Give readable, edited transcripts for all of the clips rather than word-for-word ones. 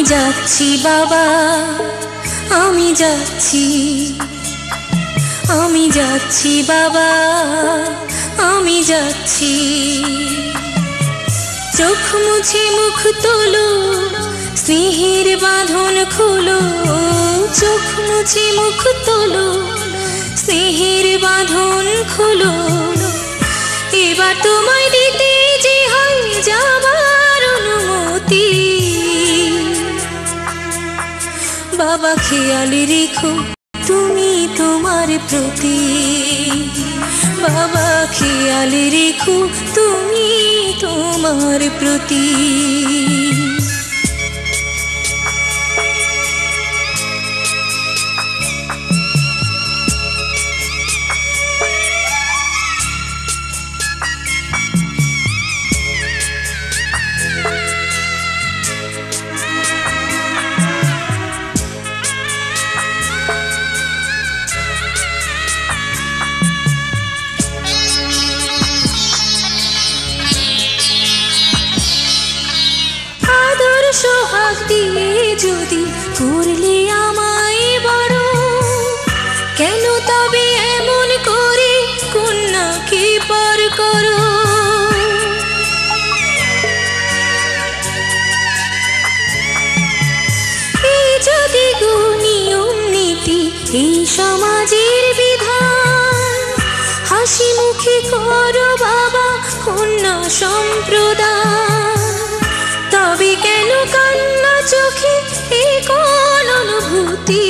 যাচ্ছি বাবা, আমি যাচ্ছি, আমি যাচ্ছি বাবা, আমি যাচ্ছি। চোখ মুছে মুখ তোলো, স্নেহের বাঁধন খোলো। চোখ মুছে মুখ তোলো, স্নেহের বাঁধন খোলো। এবার তোমায় দিতে যে হয় যাবার অনুমতি। বাবা খেয়াল রেখো তুমি তোমার প্রতি। বাবা খেয়াল রেখো তুমি তোমার প্রতি। সোহাগ দিয়ে যদি করলে আমায় বড়, কেন তবে এমন করে কন্যাকে পর করো? এই যদি নিয়ম নীতি, এই সমাজের বিধান, হাসি মুখে করো বাবা কন্যা সম্প্রদান। তবে কেন কান্না চোখে এ কোন অনুভূতি?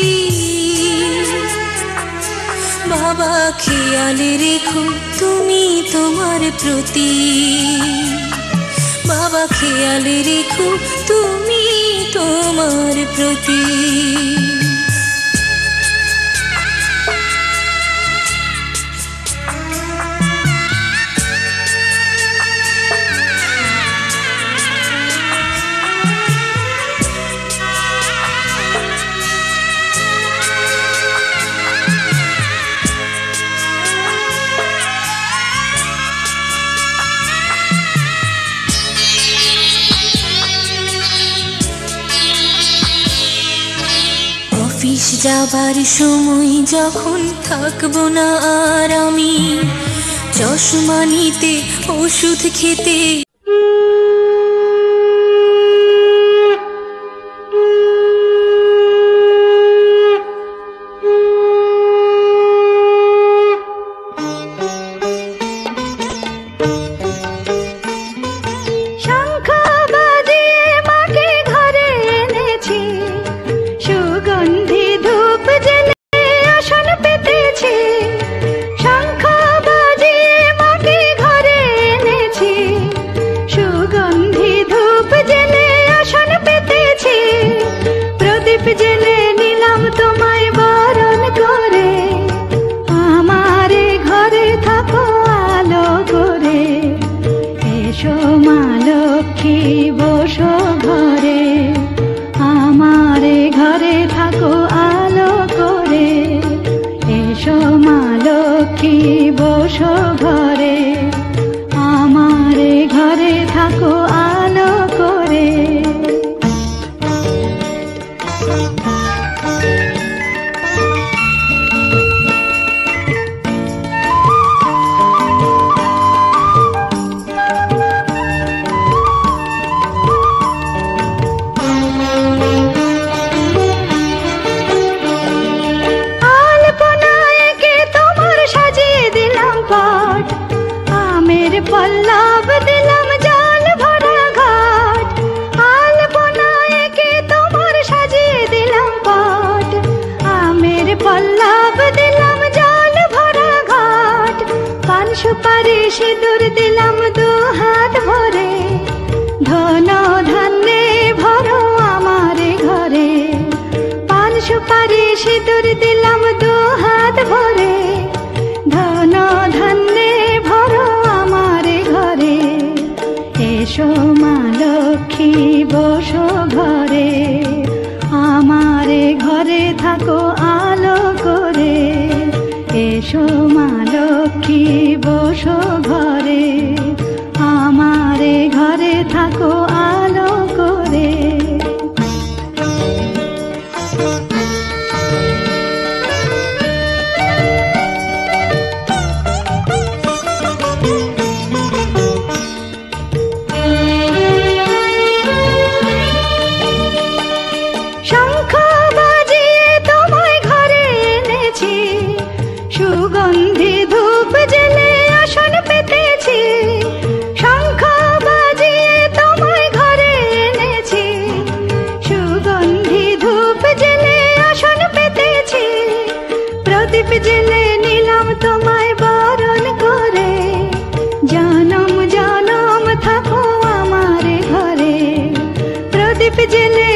বাবা খেয়াল রেখো তুমি তোমার প্রতি। বাবা খেয়াল রেখো তুমি তোমার প্রতি। অফিস যাবার সময় যখন থাকবো না আর আমি, চশমা নিতে ওষুধ খেতে পল্লব দিলাম জল ভরা ঘাট। আলপনায় কে তোমার সাজিয়ে দিলাম পট। আমের পল্লব দিলাম জল ভরা ঘাট। পান সুপারি সিঁদুর দিলাম দু হাত ভরে। ধন ধান্যে ভরো আমার ঘরে। পান সুপারি সিঁদুর দিলাম দু হাত ভরে। ধন ধান্যে ভরো আমার ঘরে। এসো মা লক্ষ্মী বসো ঘরে। আমার ঘরে থাকো আলো করে। এসো মা লক্ষ্মী বসো ঘরে। আমার ঘরে থাকো আলো করে। প্রদীপ জেলে